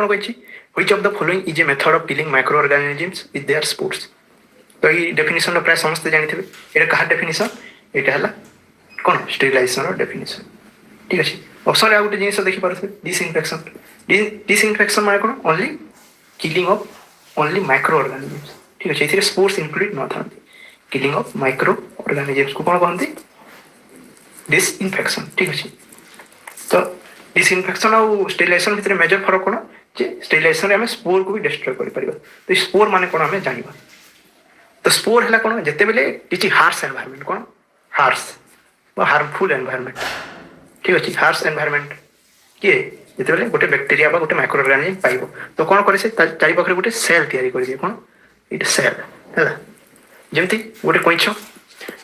कौन कही which of the following is a method of killing micro organisms with their spores. तो ये definition प्राय समस्त जानते ये कहा डेफिनेशन यहाँ है कौन स्टेरिलाइजेशन डेफिनेशन। ठीक अच्छे ऑप्शन आ गोटे जिन देखिपे डिसइनफेक्शन। डिसइनफेक्शन माने कौन only killing of only micro organisms. ठीक अच्छे ये स्पोर्स इंक्लूड न था किलिंग ऑफ माइक्रो ऑर्गेनिजम्स को कौन कहते डिसइनफेक्शन। ठीक अच्छे तो डिसइनफेक्शन और स्टेरिलाइजेशन भितर मेजर फरक कौन जे स्टेरिलाइजेशन आम स्पोर को भी डिस्ट्रॉय कर पार। तो स्पोर माने कौन आम जाना तो स्पोर है कौन जिते बेले किसी हार्श एनवायरमेंट कौन हार्श हार्मफुल एनवायरमेंट। ठीक अच्छे हार्श एनवायरमेंट किए जिते बेले गोटे बैक्टेरिया गोटे माइक्रो ऑर्गेनिजम पाइब तो कौन करे चारि पाखे गोटे सेल तैयारी कर दिए कौन ये सेल है जमती गोटे कईछ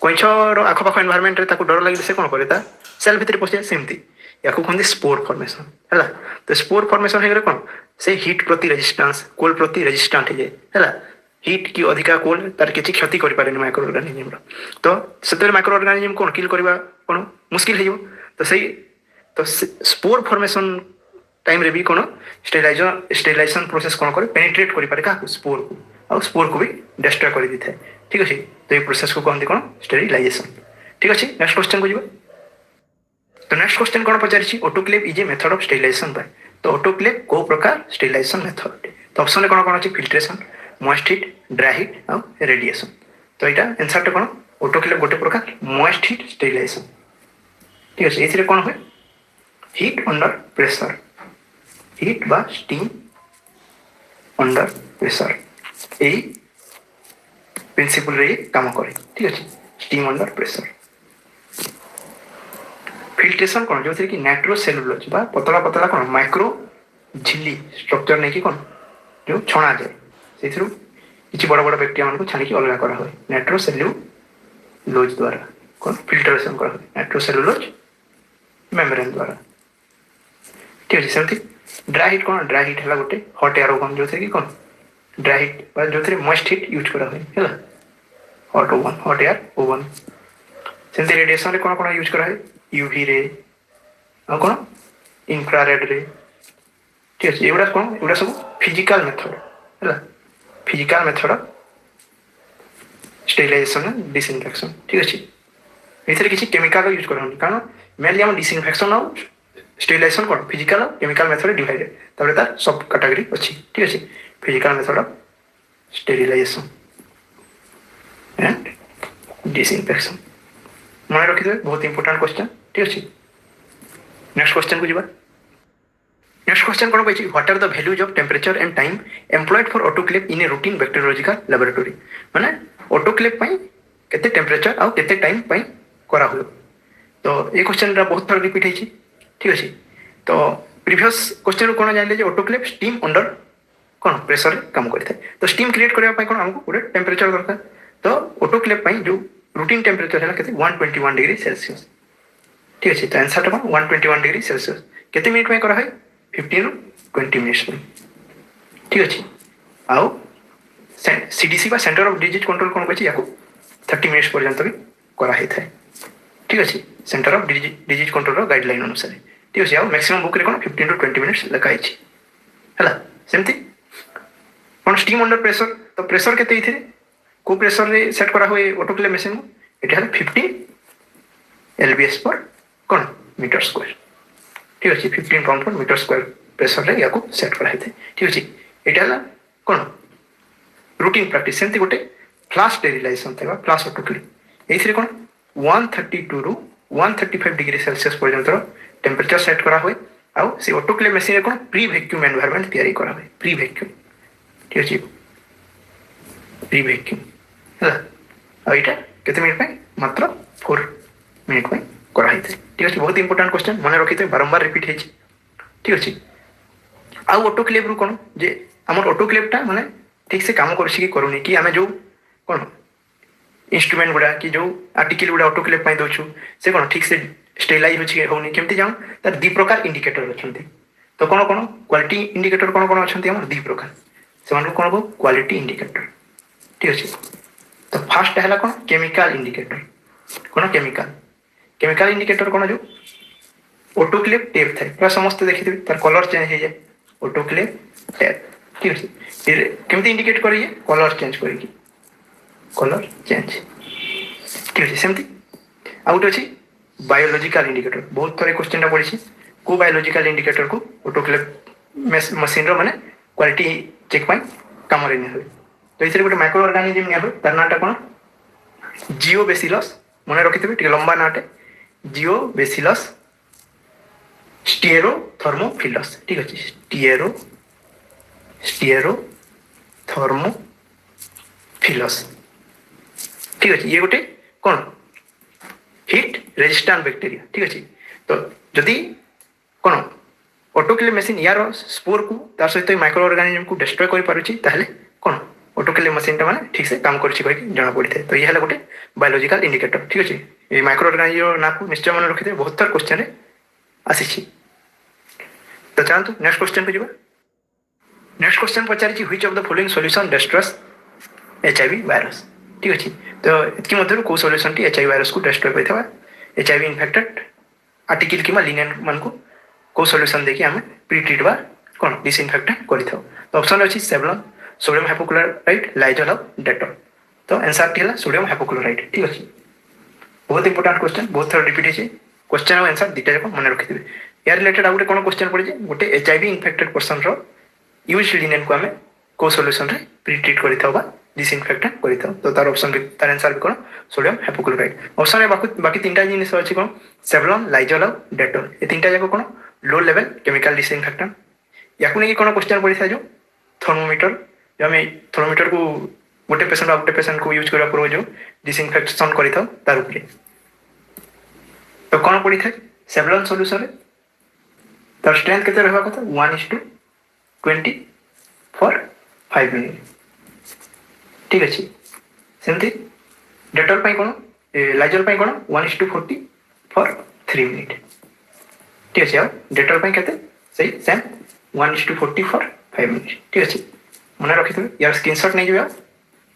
कईछर आखपाख एनवायरमेंट डर लगे से कौन करे सेल भितर पशि सेमती या कहते स्पोर फॉर्मेशन है। तो स्पोर फॉर्मेशन हो कौन से हिट प्रति रेजिस्टेंस कोल प्रति रेजिस्टेंट हो जाए हिट की अधिका कोल तार किसी क्षति कर पारे माइक्रो ऑर्गेनिजम तो से माइक्रो ऑर्गेनिजम कौन किल करवा कौन मुश्किल हो तो सही तो स्पोर फॉर्मेशन टाइम रे भी कौन स्टेरिलाइजेशन प्रोसेस कौन करे पेनिट्रेट कर पारे क्या स्पोर को और स्पोर को भी डिस्ट्रॉय कर दी थाए। ठीक अच्छे तो ये प्रोसेस को कहते कौन स्टेरिलाइजेशन। ठीक अच्छे नेक्स्ट क्वेश्चन को जीवा। तो नेक्स्ट क्वेश्चन कौन पचारि autoclave is a method of sterilization by. तो ऑटोक्लेव को प्रकार स्टेरिलाइजेशन मेथड तो ऑप्शन में कौन कौन अच्छे filtration moist heat dry heat और रेडिएशन। तो यहाँ आंसर कौन ऑटोक्लेव गोटे प्रकार मॉइस्ट हीट स्टेरिलाइजेशन। ठीक अच्छे ये कौन हुए हीट अंडर प्रेशर हीट बा स्टीम अंडर प्रेशर यही प्रिंसिपल रे काम करे। ठीक अच्छे स्टीम अंडर प्रेशर। फिल्ट्रेशन कौन जो कि नाइट्रोसेलुलोज बा पतला पतला कौन माइक्रो झिल्ली स्ट्रक्चर नहीं कि कौन जो छणा जाए से किसी बड़ बड़ बैक्टेरिया मान को छाणी अलग करा हुए नाइट्रोसेलुलोज द्वारा कौन फिल्ट्रेशन करा हुए नाइट्रोसेलुलोज मेम्ब्रेन द्वारा। ठीक अच्छे सेमती ड्राई हिट कौन ड्राई हिट है गोटे हट एयर ओवन जो कि कौन ड्राई हिट जो मॉइस्ट हिट यूज करा हुए है हट ओवन हट एयर ओवन। सेमती रेडिएशन रे कौन कौन यूज करा है यूवी रे और कौन इंफ्रारेड रे। ठीक अच्छे एगुड़ा कौन एगुड़ा सब फिजिकल मेथड है फिजिकल मेथड स्टेरिलाइजेशन डिसइनफेक्शन। ठीक अच्छे ये किसी केमिकल यूज कर कारण मेनली आम डिसइनफेक्शन और स्टेरिलाइजेशन कौन फिजिकल और केमिकल मेथड डिवाइडेड तापर तार सब कैटेगरी अच्छी। ठीक अच्छे physical method of sterilization and disinfection मन रखिए बहुत इंपोर्टेंट क्वेश्चन। ठीक अच्छे नेक्स्ट क्वेश्चन को जीवा। नेक्स्ट क्वेश्चन कौन कही what are the values of temperature and time employed for autoclave in a routine bacteriological laboratory माने ऑटोक्लेव केते टेम्परेचर और केते टाइम करा हुए। तो ये क्वेश्चन बहुत थर रिपीट होती। ठीक अच्छे तो प्रीवियस क्वेश्चन कौन जानले ऑटोक्लेव स्टीम अंडर कौन प्रेशर काम करता है तो स्टीम क्रिएट करने कौन आमको गोटे टेम्परेचर दरकार तो ऑटोक्लेव जो रूटीन टेम्परेचर है केते 121 डिग्री सेल्सियस। ठीक अच्छे तो आंसर कौन 121 डिग्री सेल्सियस केते मिनट में करा है 15 ରୁ 20 मिनट्स में। ठीक अच्छे आउ सीडीसी बा सेंटर ऑफ डिजीज कंट्रोल कौन कही या 30 मिनट्स पर्यंत भी कराई थाए। ठीक अच्छे centre of disease control guideline अनुसार। ठीक अच्छे आउ मैक्सिमम बुक रे कौन 15 ରୁ 20 मिनट्स लिखाई है सेमती कौन स्टीम अंडर प्रेशर तो प्रेशर केते को प्रेशर रे सेट करा हुए ऑटोक्लेव मशीन को ये 15 LBS पर कौन मीटर स्क्वायर। ठीक अच्छे 15 पाउंड पर मीटर स्क्वायर प्रेशर रे या सेट कराई थे। ठीक अच्छे ये कौन रूटीन प्रैक्टिस सेमती गोटे फ्लाश स्टेरिलाइजेशन था फ्लाश ऑटोक्लेव ये कौन 132 ରୁ 135 डिग्री सेल्सियस पर्यंत टेम्परेचर सेट करा हुए आउ से ऑटोक्लेव मशीन कौन प्री वैक्यूम एनवायरमेंट तैयारी करा हुए प्री वैक्यूम। ठीक अच्छे प्री वैक्यूम है यहाँ केते मिनट में मात्र 4 मिनट में कराई थे। ठीक अच्छे बहुत इंपोर्टेंट क्वेश्चन मन रखी थे बारंबार रिपीट होती। ठीक अच्छे आउ ऑटोक्लेव रू कौन जे आम ऑटोक्लेवटा माने ठीक से काम करूनी कि आम जो कौन इंस्ट्रूमेंट गुड़ा कि जो आर्टिकल गुड़ा ऑटोक्लेव दौचु से कौन ठीक से स्टेरिलाइज होनी केमती जाऊँ तार दी प्रकार इंडिकेटर अच्छा तो कौन कौन क्वालिटी इंडिकेटर कौन कौन अच्छा दी प्रकार से कौन कह क्वालिटी इंडिकेटर। ठीक अच्छे तो फास्ट है कौन केमिकल इंडिकेटर कौन केमिकल इंडिकेटर कौन जो ऑटोक्लेव टेप थाए पूरा समस्त देखिए तार कलर चेंज हो जाए ऑटोक्लेव टैब ठीक अच्छे केमती इंडिकेट करिए कलर चेंज करिए कलर चेंज ठीक अच्छे सेमती आ गोटे अच्छी बायोलॉजिकल इंडिकेटर बहुत थोड़े क्वेश्चन पड़ी को बायोलॉजिकल इंडिकेटर को ऑटोक्लेव मशीन माने क्वालिटी चेक काम नहीं हुए तो ये गोटे माइक्रो ऑर्गानिज्म निया हुए तार नाटा कौन जिओबैसिलस मन रखी थे लंबा नाटे जिओबैसिलस स्टेरोथर्मोफिलस ठीक अच्छे स्टेरोथर्मोफिलस ठीक अच्छे ये गोटे कौन हिट रेजिस्टेंट बैक्टीरिया ठीक अच्छे तो जदि कौन ऑटोक्लेव मशीन यार स्पोर को तार सहित माइक्रो ऑर्गानिज्म को डिस्ट्रॉय कर पारुछि ताहले कौन ऑटोक्लेव मशीन माने ठीक से काम कर जना पड़ी था तो ये है गोटे बायोलॉजिकल इंडिकेटर ठीक अच्छे ये माइक्रो ऑर्गानिज्म ना को निश्चय मन रखी थे बहुत थर क्वेश्चन आसी तो चलते नेक्स्ट क्वेश्चन को जीवा नेक्स्ट क्वेश्चन पचारि which of the following solution destroys HIV virus ठीक अच्छे तो इतकी मध्य को सॉल्यूशन टी एचआईवी वायरस को डिस्ट्रॉय करथवा एचआईवी इन्फेक्टेड आर्टिकल किमा लिनेन मान को सॉल्यूशन देखि हमें प्री ट्रीट बा कोन डिसइनफेक्टेंट करिथाउ तो ऑप्शन अछि सेवलॉन सोडियम हाइपोक्लोराइड लाइजोल और डेटॉल तो आंसर टी हला सोडियम हाइपोक्लोराइड ठीक अछि बहुत इंपोर्टेंट क्वेश्चन बहुत थोड़ा रिपीट है क्वेश्चन और आंसर दुटा जाक मन रखिथे यार रिलेटेड आ गोटे कोन क्वेश्चन पड़े गोटे एचआईवी इन्फेक्टेड पर्सन रो यूज लिनेन को हमें को सॉल्यूशन रे प्री ट्रीट करिथाउ बा डिसइनफेक्टेंट करिथाउ तो तार ऑप्शन तार आंसर भी कोन सोडियम हाइपोक्लोराइड ऑप्शन रे बाकी तीनटा जिनिस अछि कोन सेवलॉन लाइजोल और डेटॉल ए तीनटा जाक कोन लो लेवल केमिकल डिसइनफेक्टेंट याकू नहीं कोन क्वेश्चन पड़ी था जो थर्मोमीटर जो हमें थर्मोमीटर को गोटे पेशेंट गोटे पेशेंट को यूज करने पूर्व जो डिसइनफेक्शन करिथाउ तार ऊपर तो कौन पड़ी था सेवलॉन सॉल्यूशन रे तार स्ट्रेंथ केते रहबा कथा 1:20 फॉर 5 मिनट ठीक अछि सेमती डेटॉल पई कोन लाइजोल पई कोन 1:40 फॉर 3 मिनट ठीक अछि डेटॉल पई केते सही सेम 1:40 फॉर 5 मिनट ठीक अछि मन रखी थे यार स्क्रीनशॉट नहीं जाओ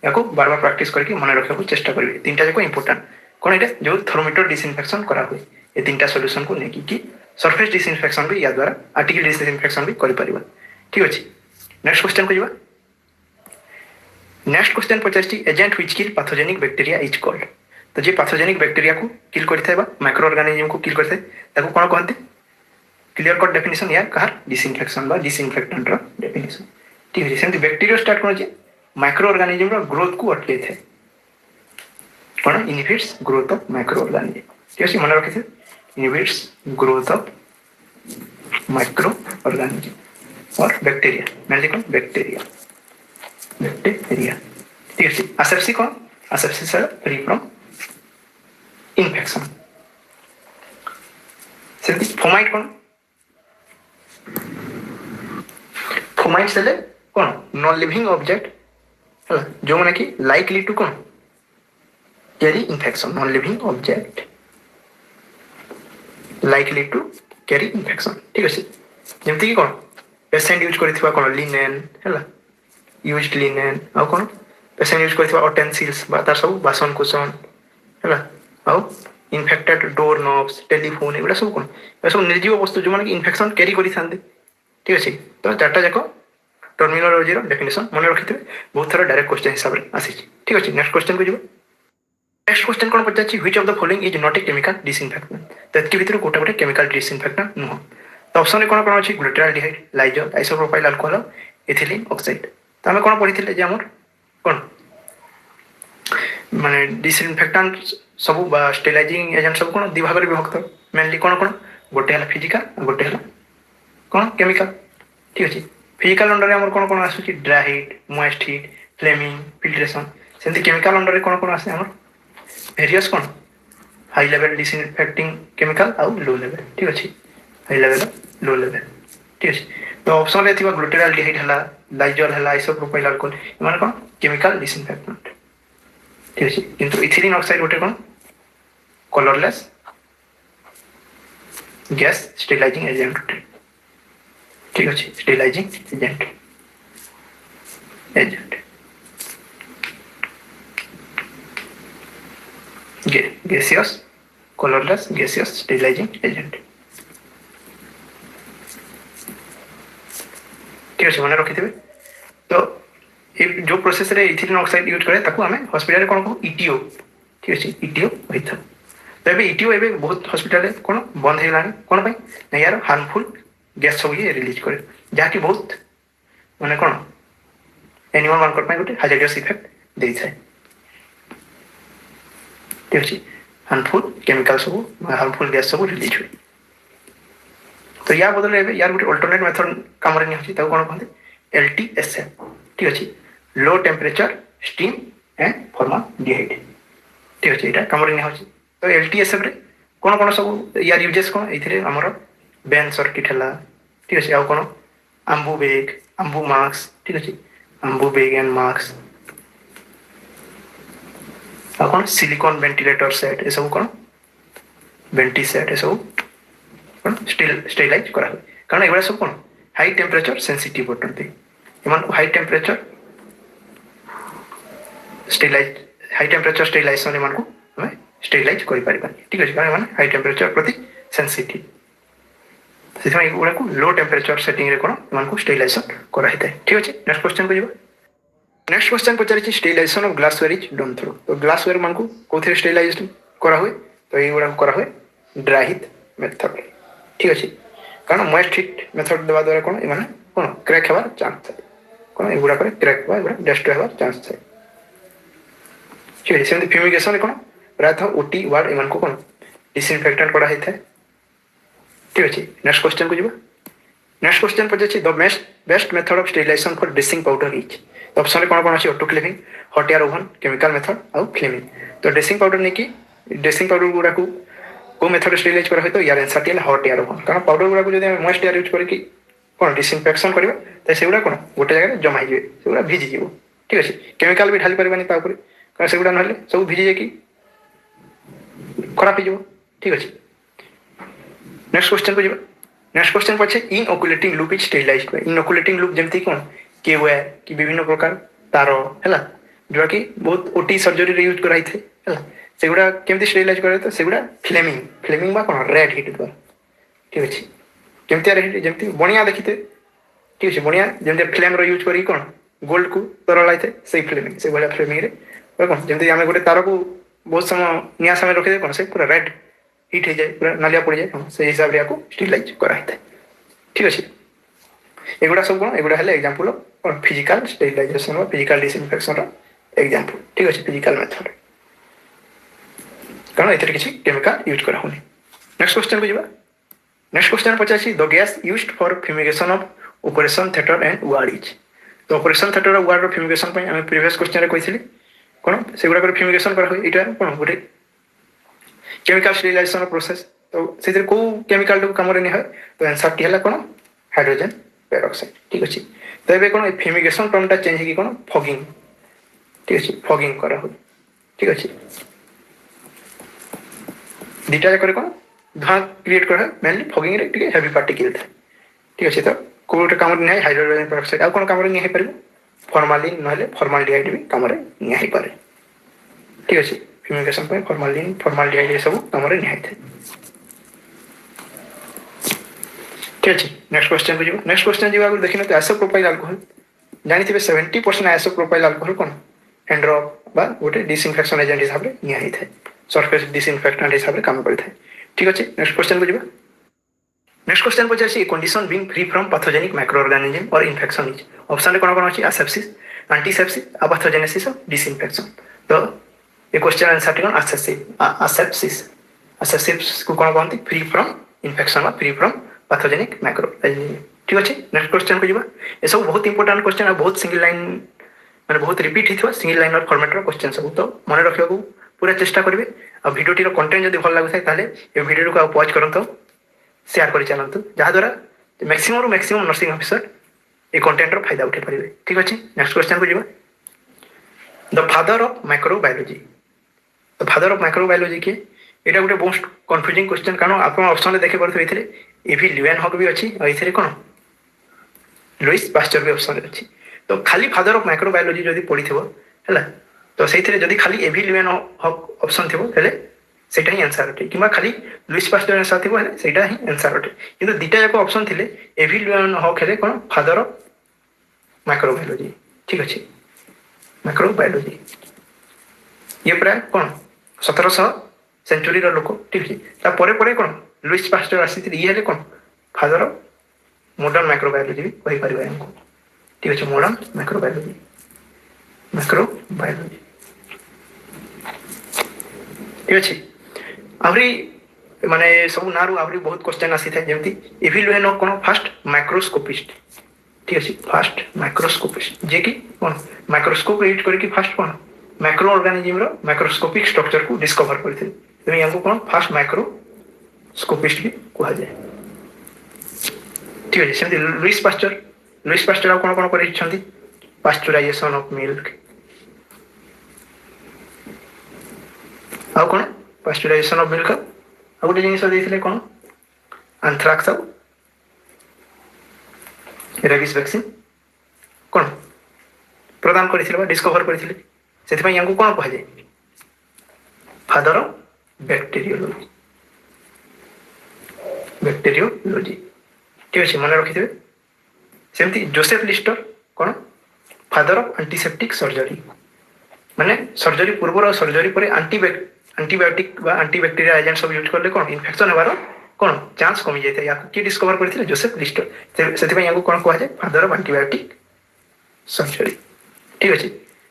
या बार बार प्रैक्टिस करके मन रखा चेष्टा करेंगे तीनटा जाक इंपोर्टेंट कौन ये जो थर्मोमीटर डिसइनफेक्शन करा हुए ये तीनटा सॉल्यूशन को लेकिन कि सरफेस डिसइनफेक्शन भी या द्वारा आर्टिकल डिसइनफेक्शन भी कर पारिबा ठीक अछि नेक्स्ट क्वेश्चन को जीवा नेक्स्ट क्वेश्चन पचारछि agent which kill pathogenic bacteria is called तो जे पैथोजेनिक बैक्टीरिया को किल करथाय माइक्रो ऑर्गेनिज्म को किल करथाय ताको कोन कहते क्लियर कट डेफिनेशन या कहार डिसइनफेक्शन बा डिसइनफेक्टेंट रो डेफिनेशन ठीक है सेमती बैक्टीरिया स्टार्ट कौन माइक्रो ऑर्गेनिज्म ग्रोथ को अटके थे कौन inhibits growth of micro organism ठीक है मन रखी थे inhibits growth of micro organism और बैक्टीरिया मैंने कौन बैक्टीरिया ठीक है एसेप्सी कौन एसेप्सी से फ्री फ्रॉम इन्फेक्शन सेमती फोमाइट कौन फोमाइट से कौन नॉन लिविंग ऑब्जेक्ट है जो मैंने कि लाइकली टू कौन carry infection non living object likely to carry infection ठीक अच्छे जमती कि कौन पेशेंट यूज करथिबा कौन लिनेन है यूज्ड लिनेन आ कौन पेशेंट यूज करथिबा ऑटेंसिल्स बा तार सब बासन कुसन है आ इन्फेक्टेड डोर नॉब्स टेलीफोन एगुड़ा सब कौन ए सब निर्जीव वस्तु जो मैंने इन्फेक्शन कैरी करि थांदे ठीक अच्छे तो चार्टा जाक टर्मिनोलॉजी डेफिनेशन मन रखी थे बहुत थोड़ा डायरेक्ट क्वेश्चन हिसाब से आसी ठीक अच्छे नेक्स्ट क्वेश्चन को जीव नेक्स्ट क्वेश्चन कौन पचार which of the following is not a chemical disinfectant तो इसके भीतर गोटे गोटे केमिकल डिसइनफेक्टेंट नुह तो ऑप्शन कौन कौन अच्छी ग्लूटाल्डिहाइड Lizol isopropyl alcohol ethylene oxide तो आम कौन पढ़ी थे आम कौन माने डिसइनफेक्टेंट सब स्टेलाइजिंग एजेंट सब कौन दि भाग में विभक्त मेनली कौन कौन गोटे है फिजिकल गोटे है कौन केमिकल ठीक अच्छे फिजिकल अंडर में कौन कौन आसूची dry heat moist heat flaming filtration सेमती केमिकल अंडर में कौन कौन आसे हमर वेरियस कौन हाई लेवल डिसइनफेक्टिंग केमिकल आउ लो लेवल ठीक अच्छे हाई लेवल लो लेवल ठीक अच्छे तो ऑप्शन रे थिबा ग्लूटाल्डिहाइड हला लाइजोल हला आइसोप्रोपाइल अल्कोहल इमान कौन केमिकल डिसइनफेक्टेंट ठीक अच्छे किंतु इथिलीन ऑक्साइड गोटे कौन कलरलेस गैस स्टेलाइजिंग एजेंट ठीक अच्छे sterilizing agent gaseous colourless gaseous sterilizing agent ठीक अच्छे मन रखी थे। तो ये जो प्रोसेस रे इथिलीन ऑक्साइड यूज करे ताको हमें हॉस्पिटल कौन कहू ईटीओ ठीक अच्छे ईटीओ होता। तो ये ईटीओ एवं बहुत हॉस्पिटल कौन बंद होगा कौन ना यार हार्मफुल गैस सब ये रिलीज करे जहाँकि बहुत माने कौन एनिमल मान गोटे हाजार्डियस इफेक्ट दे थाए ठीक अच्छे हार्मफुल केमिकल सब हार्मफुल गैस सब रिलीज हुए। तो या बदल यार गोटे अल्टरनेट मेथड काम नहीं कौन कहते LTSM ठीक अच्छे low temperature steam and formaldehyde ठीक अच्छे यहाँ कम नहीं। तो LTSM रे कौन कौन सब यार यूजेस कौन ये आमर बेन सर्किट है ठीक अच्छे आउ कौन आंबू बेग आंबू मास्क ठीक अच्छे आंबू बेग एंड मास्क आ कौन सिलिकॉन वेंटिलेटर सेट ये सब कौन वेंटी सेट ये सब कौन स्टेलाइज करा हुए कारण एगुड़ा सब कौन हाई टेम्परेचर सेंसिटिव अटंती एमान high temperature sterilise high temperature sterilisation एमान को हमें स्टेलाइज कर पारिबा ठीक अछि कारण हाई टेम्परेचर प्रति सेंसिटिव से एगुड़ा को लो टेम्परेचर सेटिंग रे कौन एमान को स्टेलाइजेशन करा हिता ठीक अछि। नेक्स्ट क्वेश्चन को जीवा। नेक्स्ट क्वेश्चन पचारि sterilization of glassware is done through. तो ग्लासवेयर मान को कोथे स्टेलाइज करा हुए तो एगुड़ा को करा हुए ड्राई हीट मेथड ठीक अच्छे कारण मॉइस्ट हीट मेथड देवा द्वारा कौन एमाने कौन क्रैक हेबार चांस थाए कौन एगुड़ा करे क्रैक हेबा एगुड़ा डेस्ट्रॉय हेबार चांस थाए ठीक है। सेमती फ्यूमिगेशन कौन प्रायतः ओटी वार्ड एमान को कौन डिसइनफेक्टेंट करा होता है ठीक अच्छे। नेक्स्ट क्वेश्चन को जीवा। नेक्स्ट क्वेश्चन पचारि the best method of sterilization for dressing powder is. तो ऑप्शन कौन कौन अच्छे autoclaving hot air oven chemical method आउ फ्लेमिंग। तो ड्रेसिंग पाउडर नहीं कि ड्रेसिंग पाउडर गुड़ा को मेथड स्टेरिलाइज करा तो यार answer T hot air oven कारण पाउडर गुड़ा को जब मॉइस्ट एयर यूज करके कौन डिसइनफेक्शन करवा तो सेगुड़ा कौन गोटे जगह जमा हो सेगुड़ा भिजी जीव ठीक अच्छे। केमिकल भी ढाली पार्बानी कारण सेगुड़ा ना सब भिजी जाकि खराब हो ठीक अच्छे। नेक्स्ट क्वेश्चन को जीवा। नेक्स्ट क्वेश्चन पछे inoculating loop is sterilized by. Inoculating loop जमती कौन के वायर कि विभिन्न प्रकार तार है जोटा कि बहुत ओटी सर्जरी रे यूज कराई थे है सेगुड़ा केमती स्टेरिलाइज करे तो सेगुड़ा फ्लेमिंग फ्लेमिंग बा कौन रेड हिट द्वारा ठीक अच्छे। केमती रेड हिट जमती बनिया देखिते ठीक अच्छे बनिया जमती फ्लेम रो यूज करी कौन गोल्ड को तरलाई थे से फ्लेमिंग से भलिया फ्लेमिंग रे कौन जमती आमे गोटे तार को बहुत समय निया समय रखी दे कौन से पूरा रेड हिट हो जाए पूरा नालिया पड़ जाए से हिसाब से स्टेरिलाइज करा होता है ठीक अच्छे। एगुड़ा सब कौन एगुड़ा है एग्जांपल कौन physical sterilization physical disinfection example ठीक अच्छे फिजिकल मेथड कारण एथरे किसी केमिकल यूज करा होनी। नेक्स्ट क्वेश्चन को जीवा। नेक्स्ट क्वेश्चन पचासी the gas used for fumigation of operation theatre and ward is. तो ऑपरेशन थिएटर और वार्ड फ्यूमिगेशन पे हम प्रीवियस क्वेश्चन रे कहिथिले कोन सेगुड़ा कर फ्यूमिगेशन करा होय इटा कोन गोटे केमिकल स्टेरिलाइजेशन प्रोसेस तो से को केमिकल काम रे नहीं है तो आंसर टी हला कोन हाइड्रोजन पेरोक्साइड ठीक अच्छे। तो ये कौन फ्यूमिगेशन टर्मटा चेंज होगी कौन फगिंग ठीक अच्छे फगिंग करा हो ठीक अच्छे। दुटा जाक कौन धुआं क्रिएट करा मेनली फगिंग रे ठीक हेवी पार्टिकल था ठीक अच्छे। तो कोटे काम नहीं हाइड्रोजन पेरोक्साइड आ कौन काम नहीं पार फॉर्मालिन ना फॉर्माल्डिहाइड भी काम नहीं पारे ठीक अच्छे। फ्यूमिगेशन पे फॉर्मालिन फॉर्माल्डिहाइड सब काम नहीं थे ठीक अच्छे। नेक्स्ट क्वेश्चन को जीवा। नेक्स्ट क्वेश्चन जीवा देखिए तो आइसोप्रोपाइल अल्कोहल जानी थे 70% आइसोप्रोपाइल अल्कोहल कौन हैंड ड्रॉप बा गोटे डिसइनफेक्शन एजेंट हिसाब से निया होता है सरफेस डिसइनफेक्टेंट हिसाब से काम करता है ठीक अच्छे। नेक्स्ट क्वेश्चन को जीवा। नेक्स्ट क्वेश्चन पचासी condition being free from pathogenic micro organism और इन्फेक्शन इज। ऑप्शन कौन कौन अच्छी आसेप्सिस एंटीसेप्सिस अपैथोजेनेसिस और डिसइनफेक्शन। तो ये क्वेश्चन आंसर कौन आसेप्सिस आसेप्सिस को कौन कहते फ्री फ्रॉम इन्फेक्शन और फ्री फ्रॉम पैथोजेनिक माइक्रो ठीक अच्छे। नेक्स्ट क्वेश्चन को जीवा। ये सब बहुत इंपोर्टेंट क्वेश्चन और बहुत सिंगल लाइन माने बहुत रिपीट होता सिंगल लाइन और फॉर्मेट क्वेश्चन सब तो मन रखा पूरा चेष्टा करेंगे और भिडियोटी कंटेंट जब भल लगुए ताले ये भिडियो को पॉज करते शेयर कर चलतु जहाद्वारा मैक्सिमम नर्सिंग ऑफिसर ये कंटेंट फायदा उठे पारे ठीक अच्छे। नेक्स्ट क्वेश्चन को जीवा। The father of microbiology. The father of microbiology किए यहाँ गोटे मोस्ट कन्फ्यूजिंग क्वेश्चन कारण आप ऑप्शन देखे पारे एवी ल्यूएनहॉक भी अच्छी और ये कौन लुइस पास्चर भी ऑप्शन अच्छी। तो खाली फादर ऑफ माइक्रोबायोलॉजी जब पढ़ी है तो से जब खाली एवी ल्यूएनहॉक ऑप्शन थे सेटा ही आंसर अटे कि खाली लुइस पास्चर आंसर थी सेटा ही आंसर अटे कि दुटा जाक ऑप्शन थे एवी ल्यूएनहॉक है कौन फादर ऑफ ମାଇକ୍ରୋବାୟୋଲୋଜି। ଠିକ୍ ଅଛି, ମାଇକ୍ରୋବାୟୋଲୋଜି ଇଏ ପ୍ରାୟ କ'ଣ 1700 ସେଞ୍ଚୁରୀର ଲୋକ। ଠିକ୍ ଅଛି, ତାପରେ ପରେ କ'ଣ ଲୁଇସ୍ ପାଷ୍ଟର ଆସିଥିଲେ, ଇଏ ହେଲେ କ'ଣ ଫାଦର ମଡର୍ଣ୍ଣ ମାଇକ୍ରୋବାୟୋଲୋଜି ବି କହିପାରିବା ଆମକୁ। ଠିକ୍ ଅଛି, ମଡର୍ଣ୍ଣ ମାଇକ୍ରୋବାୟୋଲୋଜି। ଠିକ୍ ଅଛି, ଆହୁରି ମାନେ ସବୁ ନାଁରୁ ଆହୁରି ବହୁତ କ୍ୱେଶ୍ଚନ୍ ଆସିଥାଏ, ଯେମିତି ଇଭିଲ୍ ହେନୋକ୍ କ'ଣ ଫାଷ୍ଟ ମାଇକ୍ରୋସ୍କୋପିଷ୍ଟ। ଠିକ୍ ଅଛି, ଫାଷ୍ଟ ମାଇକ୍ରୋସ୍କୋପିଷ୍ଟ, ଯିଏକି କ'ଣ ମାଇକ୍ରୋସ୍କୋପ ୟୁଜ୍ କରିକି ଫାଷ୍ଟ କ'ଣ ମାଇକ୍ରୋ ଅର୍ଗାନିଜିମ୍ର ମାଇକ୍ରୋସ୍କୋପିକ୍ ଷ୍ଟ୍ରକ୍ଚରକୁ ଡିସ୍କଭର କରିଥିଲେ। ତେଣୁ ୟାଙ୍କୁ କ'ଣ ଫାଷ୍ଟ ମାଇକ୍ରୋସ୍କୋପିଷ୍ଟ ବି କୁହାଯାଏ। ଠିକ୍ ଅଛି, ସେମିତି ଲୁଇସ୍ ପାଷ୍ଟର ଆଉ କ'ଣ କରିଛନ୍ତି? ପାଶ୍ଚରାଇଜେସନ୍ ଅଫ୍ ମିଲ୍କ, ଆଉ କ'ଣ ପାଶ୍ଚରାଇଜେସନ୍ ଅଫ୍ ମିଲ୍କ, ଆଉ ଗୋଟେ ଜିନିଷ ଦେଇଥିଲେ କ'ଣ ଆନ୍ଥ୍ରାକ୍ସ ଆଉ ରେବିସ୍ ଭ୍ୟାକ୍ସିନ୍ କ'ଣ ପ୍ରଦାନ କରିଥିଲେ ବା ଡିସ୍କଭର କରିଥିଲେ। ସେଥିପାଇଁ ୟାଙ୍କୁ କ'ଣ କୁହାଯାଏ? Father of bacteriology. ଠିକ୍ ଅଛି, ମନେ ରଖିଥିବେ। ସେମିତି ଜୋସେଫ୍ ଲିଷ୍ଟର କ'ଣ ଫାଦର ଅଫ୍ ଆଣ୍ଟିସେପ୍ଟିକ୍ ସର୍ଜରୀ, ମାନେ ସର୍ଜରୀ ପୂର୍ବରୁ ଆଉ ସର୍ଜରୀ ପରେ ଆଣ୍ଟିବାୟୋଟିକ୍ ବା ଆଣ୍ଟିବ୍ୟାକ୍ଟେରିଆ ଏଜେଣ୍ଟ ସବୁ ୟୁଜ୍ କଲେ କ'ଣ ଇନଫେକ୍ସନ୍ ହେବାର କ'ଣ ଚାନ୍ସ କମିଯାଇଥାଏ। ୟାକୁ କିଏ ଡିସ୍କଭର କରିଥିଲେ? ଜୋସେଫ୍ ଲିଷ୍ଟର। ସେଥିପାଇଁ ୟାଙ୍କୁ କ'ଣ କୁହାଯାଏ? Father of antibiotic surgery. ଠିକ୍ ଅଛି,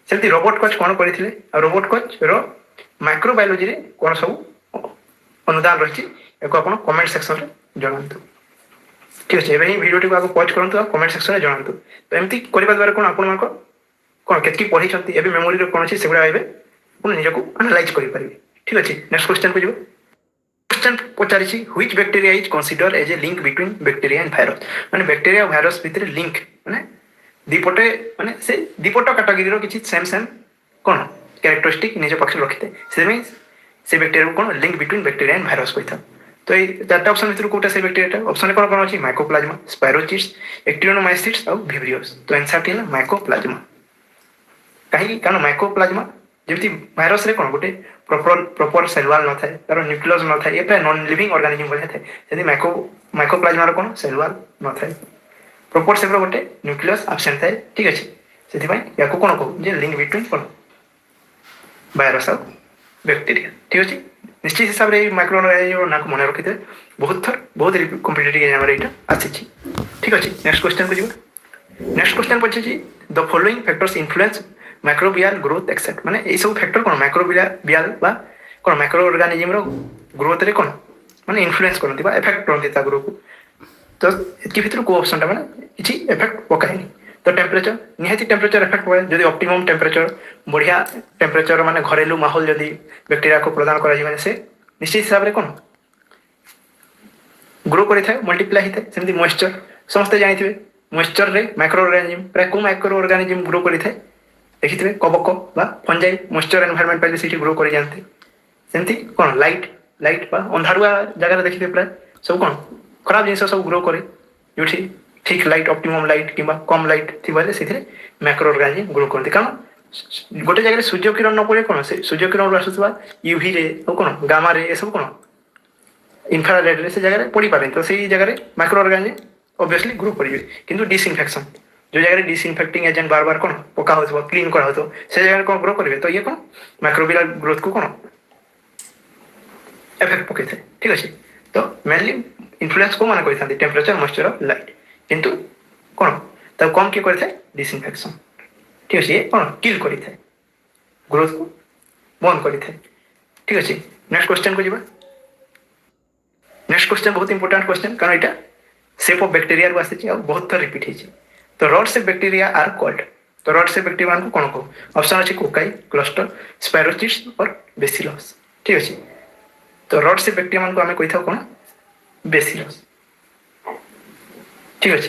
ସେମିତି ରୋବର୍ଟ କଚ୍ କ'ଣ କରିଥିଲେ? ଆଉ ରୋବର୍ଟ କଚ୍ର ମାଇକ୍ରୋବାୟୋଲୋଜିରେ କ'ଣ ସବୁ ଅନୁଦାନ ରହିଛି ୟାକୁ ଆପଣ କମେଣ୍ଟ ସେକ୍ସନରେ ଜଣାନ୍ତୁ। ଠିକ୍ ଅଛି, ଏବେ ହିଁ ଭିଡ଼ିଓଟିକୁ ଆଗ ପଜ୍ କରନ୍ତୁ ଆଉ କମେଣ୍ଟ ସେକ୍ସନରେ ଜଣାନ୍ତୁ। ତ ଏମିତି କରିବା ଦ୍ୱାରା କ'ଣ ଆପଣମାନଙ୍କ କ'ଣ କେତିକି ପଢ଼ିଛନ୍ତି, ଏବେ ମେମୋରିରେ କ'ଣ ଅଛି ସେଗୁଡ଼ା ଏବେ ଆପଣ ନିଜକୁ ଆନାଲାଇଜ୍ କରିପାରିବେ। ଠିକ୍ ଅଛି, ନେକ୍ସଟ କ୍ୱେଶ୍ଚନକୁ ଯିବ। क्वेश्चन पचारिछि which bacteria is considered as a link between bacteria and virus, माने बैक्टेरिया और वायरस भितर लिंक माने दीपटे माने से दीपट कैटेगरी रो किछि सेम कोन कैरेक्टरिस्टिक निज पक्ष रखिते से बैक्टेरिया को कोन link between bacteria and virus कहता। तो ये चारटा ऑप्शन भितर कोटा से बैक्टेरिया ऑप्शन कोन अछि माइकोप्लाज्मा, स्पायरोचिट्स, एक्टिनोमाइसिट्स और विब्रियोस। तो आंसर थिला माइकोप्लाज्मा। काहे कारण माइकोप्लाज्मा जेमती वायरस रे कोन गोटे प्रॉपर सेल वॉल न थाए, तार न्यूक्लियस न थाए, एटा नॉन लिविंग ऑर्गेनिज्म भले थाए। सेदी माइकोप्लाज्मा रो कोन सेल वॉल न थाए, प्रॉपर सेल रो गोटे न्यूक्लियस एब्सेंट थाए। ठीक अछि, सेति पई याको कोन कहू जे लिंक बिटवीन कोन वायरस और बैक्टेरिया। ठीक अछि, निश्चित हिसाब रे माइक्रो ऑर्गेनिज्म ना को मन रखिते बहुत थर बहुत कॉम्पिटिटिव एग्जाम रे एटा आछि। ठीक अछि, नेक्स्ट क्वेश्चन को जिबा। नेक्स्ट क्वेश्चन पछे छी the following factors influence microbial growth except, माने ए सब फैक्टर कोन माइक्रोबियल बा कोन माइक्रो ऑर्गेनिज्म रो ग्रोथ रे कोन माने इन्फ्लुएंस करनती बा इफेक्ट करनती ता ग्रोथ को। तो एतकी भितर को ऑप्शन ता माने किछि इफेक्ट पकायनी। तो टेम्परेचर निहाती टेम्परेचर इफेक्ट होय, जदी ऑप्टिमम टेम्परेचर बढ़िया टेम्परेचर माने घरेलू माहौल जदी बैक्टीरिया को प्रदान करा जी माने से निश्चित हिसाब रे कोन ग्रो करि थाए, मल्टीप्लाई हिते। सेमती मॉइस्चर समस्त जानिथिबे, मॉइस्चर रे माइक्रो ऑर्गेनिज्म प्राय को माइक्रो ऑर्गेनिज्म ग्रो करि थाए देखिथिबे, कबक बा फंजाई मॉइस्चर एनवायरनमेंट पाइले सिटी ग्रो करि जानते। सेमती कोन लाइट बा अंधारुआ जगह रे देखिथिबे प्राय सब कोन खराब जिंस सब ग्रो करे, जोठी ठीक लाइट ऑप्टिमम लाइट किबा कम लाइट थिबाले सिथिरे माइक्रो ऑर्गेनिज्म ग्रो करते। कारण गोटे जगह सूर्य किरण न पड़े कोन से सूर्य किरण आसुवा यूवी रे और कोन गामा रे ए सब कोन इंफ्रारेड रे से जगह रे पड़ी पारे, तो सेही जगह रे माइक्रो ऑर्गेनिज्म ऑब्वियसली ग्रो करिवे। किंतु डिसइंफेक्शन जो जगह डिसइंफेक्टिंग एजेंट बार बार कोन पका होतो क्लीन करा होतो से जगह कोन ग्रो करिवे, तो ये कोन माइक्रोबियल ग्रोथ को कोन इफेक्ट पके थे। ठीक अछि, तो मेनली इन्फ्लुएंस को माने करिथांती टेम्परेचर, मॉइस्चर और लाइट, किंतु कोन त कम के करथे डिसइंफेक्शन। ठीक अछि, ये कोन किल करिथे ग्रोथ को बंद करिथे। ठीक अछि, नेक्स्ट क्वेश्चन को जिबा। नेक्स्ट क्वेश्चन बहुत इंपोर्टेंट क्वेश्चन, कारण एटा शेप ऑफ बैक्टीरिया रो आसे आ बहुत थर रिपीट हिची। तो rod shape bacteria are called, तो रॉड शेप बैक्टीरिया को कोन को ऑप्शन अछि कोकाई, क्लस्टर, स्पायरोचिट्स और बेसिलस। ठीक अछि, तो रॉड शेप बैक्टीरिया को हमें कहि था कोन बेसिलस। ठीक अछि,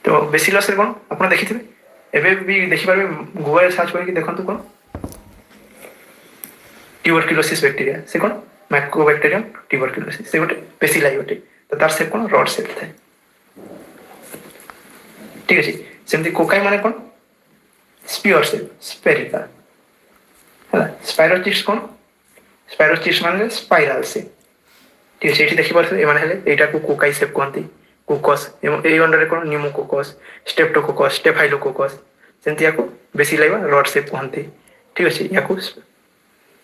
तो बेसिलस रे कोन आपण देखिथिबे, एबे भी देखि पारबे गूगल सर्च करके देखंतु कोन ट्यूबरकुलोसिस बैक्टीरिया से कोन माइकोबैक्टीरियम ट्यूबरकुलोसिस से गोटे बेसिलाई गोटे, तो तार शेप कोन रॉड शेप थाए। ठीक अछि, सेमती कोकाई माने कोन स्फीयर शेप स्फेरिकल हला, स्पायरोचिट्स कोन स्पायरोचिट्स माने स्पाइरल शेप। ठीक अछि, एठी देखि परथे ए माने हेले एटा को कोकाई शेप कहंती, କୋକସ୍ ଏବଂ ଏଇ ଅଣ୍ଡରରେ କ'ଣ ନ୍ୟୁମୋକୋକସ୍, ଷ୍ଟ୍ରେପ୍ଟୋକୋକସ୍, ଷ୍ଟେଫାଇଲୋକୋକସ୍, ସେମିତି ୟାକୁ ବେଶୀ ଲାଗିବା ରଡ୍ ସେପ୍ କୁହନ୍ତି। ଠିକ୍ ଅଛି, ୟାକୁ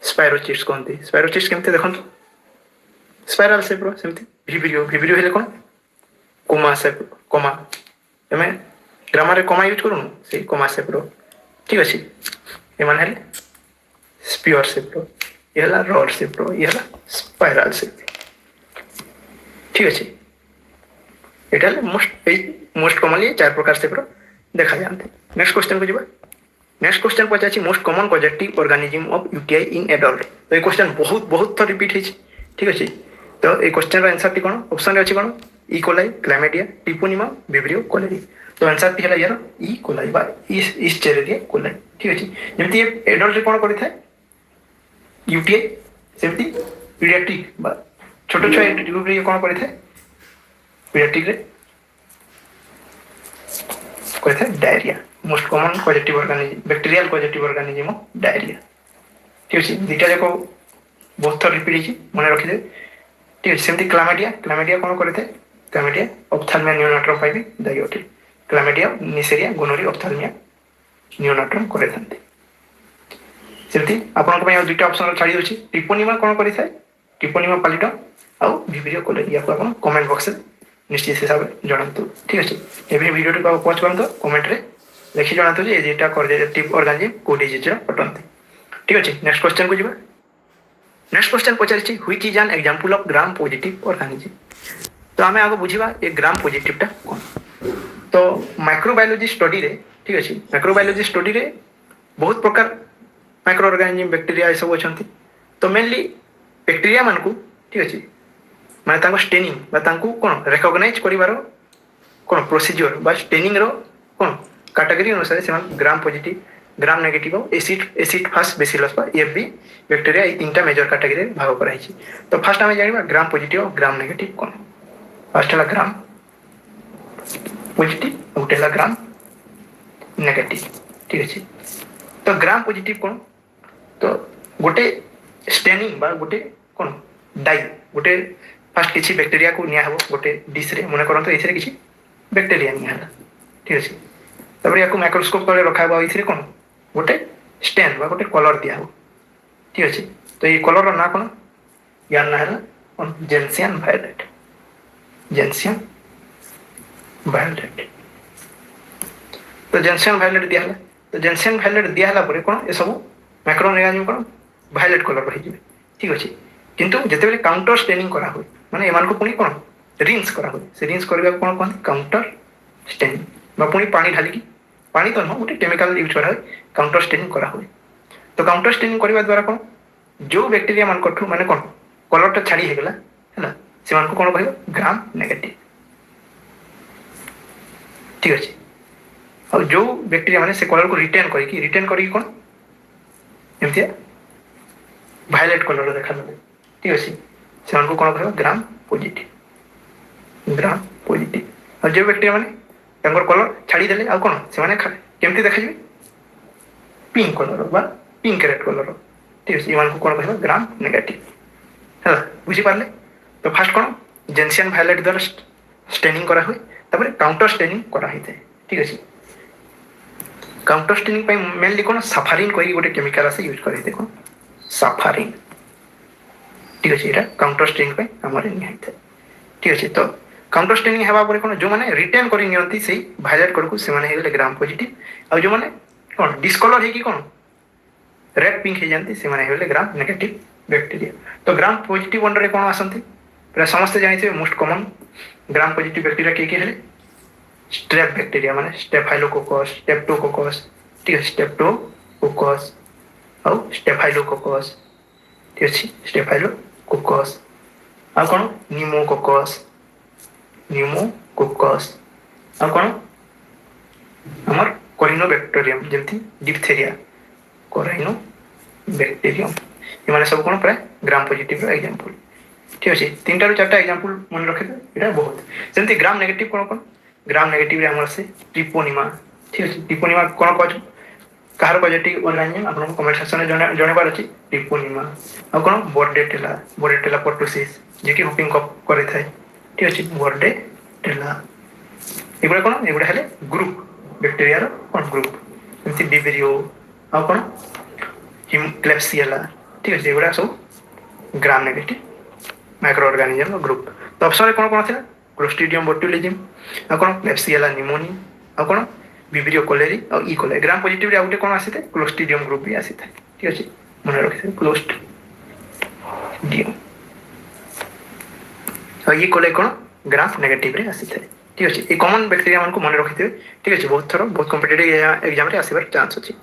ସ୍ପାଇରୋଚିଷ୍ଟ କହନ୍ତି। ସ୍ପାଇରୋଚିଷ୍ଟ କେମିତି ଦେଖନ୍ତୁ, ସ୍ପାଇରାଲ ସେପ୍ର ସେମିତି। ଭିବ୍ରିଓ ହେଲେ କ'ଣ କୋମା ସେପ୍, କୋମା ଆମେ ଗ୍ରାମାରରେ କମା ୟୁଜ୍ କରୁନୁ, ସେଇ କମା ସେପ୍ର। ଠିକ୍ ଅଛି, ଏମାନେ ହେଲେ ସ୍ପିଅର ସେପ୍ର, ଇଏ ହେଲା ରଡ୍ ସେପ୍ର, ଇଏ ହେଲା ସ୍ପାଇରାଲ ସେପ୍। ଠିକ୍ ଅଛି, এটা হলে মোস্ট কমনলি 4 প্রকার সেপ্র দেখা যাতে। নেক্সট কোশ্চেন কু যা। নেক্সট কোশ্চেন পচারছি most common positive organism of UTI in adult. তো এই কোশ্চেন বহুত থর রিপিট হয়েছে। ঠিক আছে, তো এই কোশ্চেন আনসারটি কোণ অপশন আছে কোণ ইকোলাই, ক্লামেডিয়া, টিপোনিমা, ভিব্রিও কোলেরি। তো আনসারটি হল ইয়ার ইকোলাই বা ইস্টেরেরিয়া কোলাই। ঠিক আছে, যেমতি এডল্টরে কোণ করে থাকে यूटीआई, সেমতি পিডিয়াট্রিক বা ছোট ছুয়া গ্রুপরে কোণ করে থাকে পিডিয়াট্রিকরে করে থাকে diarrhoea. Most common positive organism, bacterial positive organism of diarrhoea. ঠিক আছে, দুইটা যাক বহুত থর রিপিট হয়েছে, মনে রখিদে। ঠিক আছে, সেমতি ক্লামেডিয়া কোণ করে থাকে ক্লামেডিয়া অপথালমিয়া নিওনাট্রম পাইবে দায়টি। ক্লামেডিয়া নিসেরিয়া গোনোরি অপথালমিয়া নিওনাট্রম করে থাকে। সেমতি আপনার দুইটা অপশন ছাড়ি দেছি। টিপোনিমা কোণ করে থাকে টিপোনিমা পালিডম আউ ভিব্রিও কোলেরি। ইয়াକୁ ଆପଣ କମେଣ୍ଟ ବକ୍ସରେ ନିଶ୍ଚିତ ହିସାବରେ ଜଣାନ୍ତୁ। ଠିକ୍ ଅଛି, ଏବେ ଭିଡ଼ିଓଟିକୁ ଆଉ ପହଞ୍ଚ ପର୍ଯ୍ୟନ୍ତ କମେଣ୍ଟରେ ଲେଖି ଜଣାନ୍ତୁ ଯେ ଏ ଦୁଇଟା ପଜିଟିଭ୍ ଅର୍ଗାନିଜମ୍ କୋଉ ଡିଜିଜ୍ର ଅଟନ୍ତି। ଠିକ୍ ଅଛି, ନେକ୍ସଟ କ୍ୱେଶ୍ଚନକୁ ଯିବା। ନେକ୍ସଟ କ୍ୱେଶ୍ଚନ ପଚାରିଛି which is an example of gram positive organism. ତ ଆମେ ଆଗ ବୁଝିବା ଏ ଗ୍ରାମ୍ ପଜିଟିଭଟା କ'ଣ। ତ ମାଇକ୍ରୋବାୟୋଲୋଜି ଷ୍ଟଡିରେ, ଠିକ୍ ଅଛି, ମାଇକ୍ରୋବାୟୋଲୋଜି ଷ୍ଟଡିରେ ବହୁତ ପ୍ରକାର ମାଇକ୍ରୋ ଅର୍ଗାନିଜମ୍ ବ୍ୟାକ୍ଟେରିଆ ଏସବୁ ଅଛନ୍ତି। ତ ମେନଲି ବ୍ୟାକ୍ଟେରିଆ ମାନଙ୍କୁ, ଠିକ୍ ଅଛି, ମାନେ ତାଙ୍କ ଷ୍ଟେନିଂ ବା ତାଙ୍କୁ କ'ଣ ରେକଗ୍ନାଇଜ୍ କରିବାର କ'ଣ ପ୍ରୋସିଜିଓର ବା ଷ୍ଟେନିଂର କ'ଣ କାଟାଗୋରୀ ଅନୁସାରେ ସେମାନେ ଗ୍ରାମ୍ ପଜିଟିଭ୍, ଗ୍ରାମ୍ ନେଗେଟିଭ୍ ଆଉ ଏସିଡ୍ ଫାଷ୍ଟ ବେସିଲସ୍ ବା ଏଫବି ବ୍ୟାକ୍ଟେରିଆ ଏଇ ତିନିଟା ମେଜର କାଟାଗୋରୀରେ ଭାଗ କରାଯାଇଛି। ତ ଫାଷ୍ଟ ଆମେ ଜାଣିବା ଗ୍ରାମ୍ ପଜିଟିଭ୍ ଆଉ ଗ୍ରାମ୍ ନେଗେଟିଭ୍ କ'ଣ। ଫାଷ୍ଟ ହେଲା ଗ୍ରାମ୍ ପଜିଟିଭ୍ ଆଉ ଗୋଟେ ହେଲା ଗ୍ରାମ୍ ନେଗେଟିଭ୍। ଠିକ୍ ଅଛି, ତ ଗ୍ରାମ୍ ପଜିଟିଭ୍ କ'ଣ, ତ ଗୋଟେ ଷ୍ଟେନିଂ ବା ଗୋଟେ କ'ଣ ଡାଇ, ଗୋଟେ ফার্স্ট কিছু ব্যাকটেরিয়া কু নিয়া হব গোটে ডিশরে, মনে করতো এসে কিছু ব্যাকটেরিয়া নিয়া হল। ঠিক আছে, তারপরে ইয়াকু মাইক্রোস্কোপ তলে রখা হব, এসে কোণ গোটে স্টেন বা গোটে কলর দিয়া হব। ঠিক আছে, তো এই কলর না কোণ, ইয়ার না হল জেনসিয়ান ভায়োলেট। জেনসিয়ান ভায়োলেট, তো জেনসিয়ান ভায়োলেট দিয়া হল। তো জেনসিয়ান ভায়োলেট দিয়া হলা পরে কোণ এসব মাইক্রো অর্গানিজম কোণ ভায়োলেট কলর হয়ে। ঠিক আছে, কিন্তু যেতবে কাউন্টর স্টেনিং করা হয়, মানে এମାନଙ୍କୁ পুଣି କ'ଣ ରିନ୍ସ କରା ହୁଏ। ସେ ରିନ୍ସ କରିବାକୁ କ'ଣ କୁହନ୍ତି କାଉଣ୍ଟର ଷ୍ଟେନିଂ, ବା ପୁଣି ପାଣି ଢାଲିକି, ପାଣି ତ ନୁହଁ ଗୋଟେ କେମିକାଲ ୟୁଜ୍ କରା ହୁଏ, କାଉଣ୍ଟର ଷ୍ଟେନିଂ କରା ହୁଏ। ତ କାଉଣ୍ଟର ଷ୍ଟେନିଂ କରିବା ଦ୍ୱାରା କ'ଣ ଯେଉଁ ବ୍ୟାକ୍ଟେରିଆ ମାନଙ୍କଠୁ ମାନେ କ'ଣ କଲରଟା ଛାଡ଼ି ହେଇଗଲା ହେଲା, ସେମାନଙ୍କୁ କ'ଣ କହିବ ଗ୍ରାମ୍ ନେଗେଟିଭ୍। ଠିକ୍ ଅଛି, ଆଉ ଯେଉଁ ବ୍ୟାକ୍ଟେରିଆ ମାନେ ସେ କଲରକୁ ରିଟେନ୍ କରିକି କ'ଣ ଏମିତିଆ ଭାୟୋଲେଟ୍ କଲର ଦେଖାଯାଏ। ଠିକ୍ ଅଛି, ସେମାନଙ୍କୁ କ'ଣ କହିବ ଗ୍ରାମ୍ ପଜିଟିଭ୍। Gram positive. ଆଉ ଯେଉଁ ବ୍ୟାକ୍ଟେରିଆ ମାନେ ତାଙ୍କର କଲର ଛାଡ଼ିଦେଲେ ଆଉ କ'ଣ ସେମାନେ କେମିତି ଦେଖାଯିବେ ପିଙ୍କ କଲର ବା ପିଙ୍କ ରେଡ୍ କଲର। ଠିକ୍ ଅଛି, ଏମାନଙ୍କୁ କ'ଣ କହିବ ଗ୍ରାମ୍ ନେଗେଟିଭ୍। ହେଲା, ବୁଝିପାରିଲେ? ତ ଫାର୍ଷ୍ଟ କ'ଣ ଜେନସିଆନ୍ ଭାୟୋଲେଟ୍ ଦ୍ୱାରା ଷ୍ଟେନିଂ କରା ହୁଏ, ତାପରେ କାଉଣ୍ଟର ଷ୍ଟେନିଂ କରା ହେଇଥାଏ। ଠିକ୍ ଅଛି, କାଉଣ୍ଟର ଷ୍ଟେନିଂ ପାଇଁ ମେନଲି କ'ଣ ସାଫାରିନ୍ କହିକି ଗୋଟେ କେମିକାଲ ଆସେ ୟୁଜ୍ କରାଯାଇଥାଏ। କ'ଣ ସାଫାରିନ୍। ঠিক আছে, এটা কাউন্টর স্টেনিং পাই আমার নিয়া হইଥାଏ। ঠিক আছে, তো কাউন্টর স্টেনিং হেবা পরে কোন যোমানে রিটেন করি নিয়ন্তি সেই ভায়োলেট কলরকু সেমানে হেগলে গ্রাম পজিটিভ, আর যোমানে কোন ডিসকলর হেকি কোন রেড পিঙ্ক হয়ে যাতে সেমানে হেগলে গ্রাম নেগেটিভ ব্যাকটেরিয়া। তো গ্রাম পজিটিভ অন্ডরে কোন আসନ୍ତି প্রায় সমস্তে জানিথিবে most common gram positive bacteria কে কে হেলে স্ট্রেপ ব্যাকটেরিয়া, মানে স্টেফাইলোকোকস, স্টেপ্টোকোকস। ঠিক আছে, স্টেপ্টোকোকস ଆଉ স্টেফাইলোকোকস। ঠিক আছে, স্টেফাইলোকোকস ଆଉ କ'ଣ ନିମୋକୋକସ୍, ଆଉ କ'ଣ ଆମର କରିନୋବ୍ୟାକ୍ଟେରିୟମ୍, ଯେମିତି ଡିପଥେରିଆ, କରିନୋବ୍ୟାକ୍ଟେରିୟମ୍। ଏମାନେ ସବୁ କ'ଣ ପ୍ରାୟ ଗ୍ରାମ୍ ପଜିଟିଭ୍ର ଏକ୍ଜାମ୍ପଲ୍। ଠିକ୍ ଅଛି, 3ଟାରୁ 4ଟା ଏକ୍ଜାମ୍ପଲ୍ ମନେ ରଖିଦେବେ, ଏଇଟା ବହୁତ। ସେମିତି ଗ୍ରାମ୍ ନେଗେଟିଭ୍ କ'ଣ ଗ୍ରାମ୍ ନେଗେଟିଭ୍ରେ ଆମର ସେ ଟ୍ରିପୋନିମା। ଠିକ୍ ଅଛି, ଟ୍ରିପୋନିମା କ'ଣ କହୁଛୁ, କାହାର ପଜିଟିଭ୍ ଅର୍ଗାନିଜମ୍ ଆପଣଙ୍କୁ କମେଣ୍ଟ ସେକ୍ସନରେ ଜଣାଇବାର ଅଛି। ଟ୍ରିପୋନିମା ଆଉ କ'ଣ ବୋର୍ଡେଟେଲା ପର୍ଟୁସିସ୍, ଯିଏକି ହୁପିଂ କଫ୍ କରିଥାଏ। ଠିକ୍ ଅଛି, ବୋର୍ଡେଟେଲା। मोंटेला एगुड़ा कौन एगुड़ा हेले ग्रुप बैक्टेरिया कौन ग्रुप एमती डिवेरियो आ कौन क्लेप्सिएला ठीक है एगुड़ा सब gram negative micro organism group तो ऑप्शन रे कौन कौन था क्लोस्ट्रिडियम बोटुलिज्म आ कौन क्लेप्सिएला निमोनी आ कौन विब्रियो कोलेरी और ई कोलेरी ग्राम पॉजिटिव रे आउटे कौन आसी थे क्लोस्ट्रिडियम ग्रुप भी आसी थे ठीक है मन रखि क्लोस्ट्रिडियम और ई कोलेरी कौन ग्राम नेगेटिव रे आसी थे ठीक है ये कॉमन बैक्टीरिया मान को मन रखि थे ठीक है बहुत थरो बहुत कॉम्पिटिटिव एग्जाम रे आसीबार चांस अछि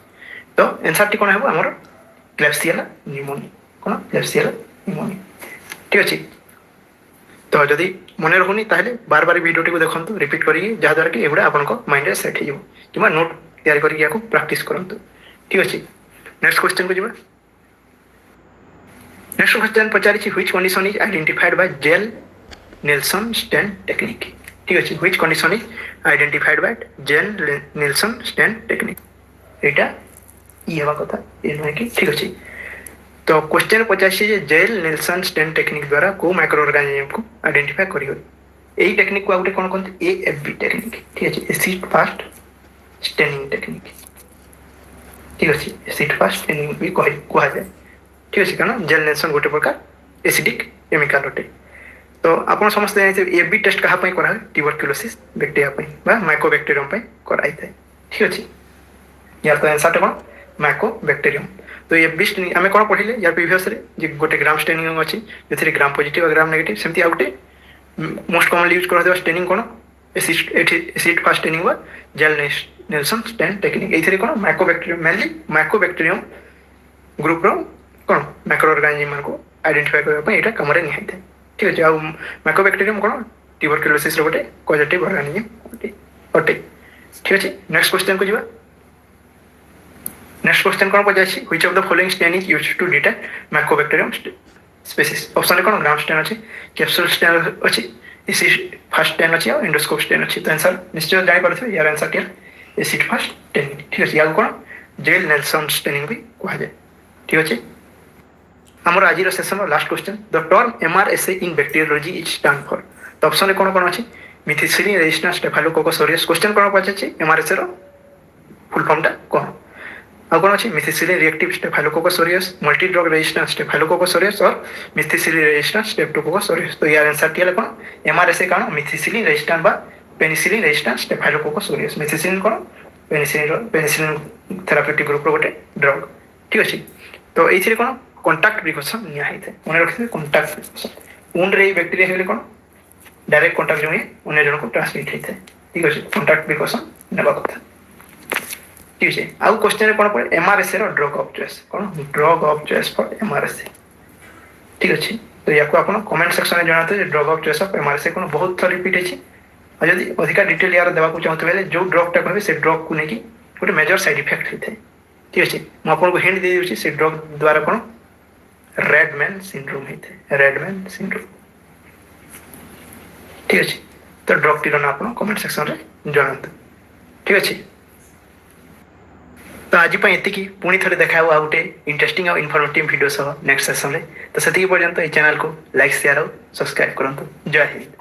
तो आंसर टी कोन हेबो हमर क्लेप्सिएला निमोनी कौन क्लेप्सिएला निमोनी ठीक अच्छे तो जदि मन रखुनी ताहले बार बार वीडियो को देखो रिपीट करी जहाँद्वारा कि एगुड़ा आपन माइंड सेट हो कि नोट तैयारी करके प्रैक्टिस करंतु ठीक अच्छे नेक्स्ट क्वेश्चन को जीवा नेक्स्ट क्वेश्चन पचारि which condition is identified by Ziehl Neelsen stain technique ठीक अच्छे which condition is identified by Ziehl Neelsen stain technique एटा ये हवा कथा ये नुहे कि ठीक अच्छे तो क्वेश्चन पचासी जेल नेल्सन स्टेन टेक्निक द्वारा को माइक्रो ऑर्गेनिज्म को आइडेंटिफाई करी यही टेक्निक को आउटे कौन कहते एएफबी टेक्निक ठीक है एसिड फास्ट स्टेनिंग टेक्निक ठीक है एसिड फास्ट स्टेनिंग भी कह जाए ठीक है कारण जेल नेल्सन गोटे प्रकार एसिडिक केमिकल अटे तो आप समस्त जानते एबी टेस्ट क्या करा ट्यूबरक्युलोसिस बैक्टेरिया माइकोबैक्टेरियम कराई थाए ठीक अच्छे यार तो आंसर कौन माइकोबैक्टेरियम तो ये बीस्ट आम कौन पढ़े यार प्रिवियस रे गोटे ग्राम स्टेनिंग अच्छी जो ग्राम पॉजिटिव और ग्राम नेगेटिव सेमती आउटे मोस्ट कॉमनली यूज कर स्टेनिंग कौन एसिड फास्ट स्टेनिंग व जेल नेल्सन स्टेन टेक्निक ये कौन माइकोबैक्टेरियम मेनली माइकोबैक्टेरियम ग्रुप कौन माइक्रो ऑर्गेनिज्म को आइडेंटिफाई करने कम निहाई था ठीक अच्छे माइकोबैक्टेरियम कौन ट्यूबरक्युलोसिस गोटे पॉजिटिव ऑर्गेनिज्म अटे ठीक अच्छे नेक्स्ट क्वेश्चन को जीवा नेक्स्ट क्वेश्चन कौन पचासी which of the following stain is used to detect mycobacterium species option कौन ग्राम स्टेन अच्छे कैप्सूल स्टेन अच्छी एसिड फास्ट स्टेन अच्छी और एंडोस्कोप स्टेन अच्छी तो आंसर निश्चय जानी पारे यार आंसर क्या एसिड फास्ट स्टेनिंग ठीक अच्छे या कौन जेल नेल्सन स्टेनिंग भी कह जाए ठीक अच्छे आमर आज session last question the term MRSA in bacteriology is stand for तो ऑप्शन कौन कौन अच्छी methicillin resistance staphylococcus aureus question कौन पचासी एमआरएसए फुल फॉर्मटा कौन आ कौन अच्छी methicillin reactive staphylococcus aureus multi drug resistance staphylococcus aureus और मिथिसिलिन रेजिस्टेंस स्ट्रेप्टोकोकस ऑरियस तो यार आंसर टी कौन एमआरएसए कौन मिथिसिलिन रेजिस्टेंस बा पेनिसिलिन रेजिस्टेंस स्टेफाइलोकोकस ऑरियस मिथिसिलिन कौन पेनिसिलिन थेराप्यूटिक ग्रुप गोटे ड्रग ठीक अच्छे तो ये कौन कंटाक्ट प्रिकॉशन निया होता है मन रखिए कंटाक्ट प्रिकॉशन वुंड रे बैक्टीरिया हेले कौन डायरेक्ट कंटाक्ट जो अन्य जन को ट्रांसमिट होता है ठीक अच्छे कंटाक्ट प्रिकॉशन नेबा कथा ठीक है आउ क्वेश्चन कौन पड़े एमआरएसए ड्रग ऑफ चॉइस कौन drug of choice for MRSA ठीक अच्छे तो या आप कमेंट सेक्शन में जानते drug of choice of MRSA कौन बहुत थर रिपीट है और जब अधिक डिटेल यार देवा चाहते हैं जो ड्रगटा कहे से ड्रग को लेकिन गोटे मेजर साइड इफेक्ट होता है ठीक अच्छे मुझे हिंट दे दूसरी से ड्रग द्वारा कौन रेडमैन सिंड्रोम होता है रेडमैन सिंड्रोम ठीक अच्छे तो ड्रग टी ना आप कमेंट सेक्शन में जानते ठीक अच्छे तो आज ये पुणी थे देखा आ गोटे इंटरेस्टिंग और इनफॉर्मेटिव वीडियो सह नेक्स्ट सेशन में तो से पर्यंत ये चैनल को लाइक शेयर और सब्सक्राइब करूँ जय हिंद।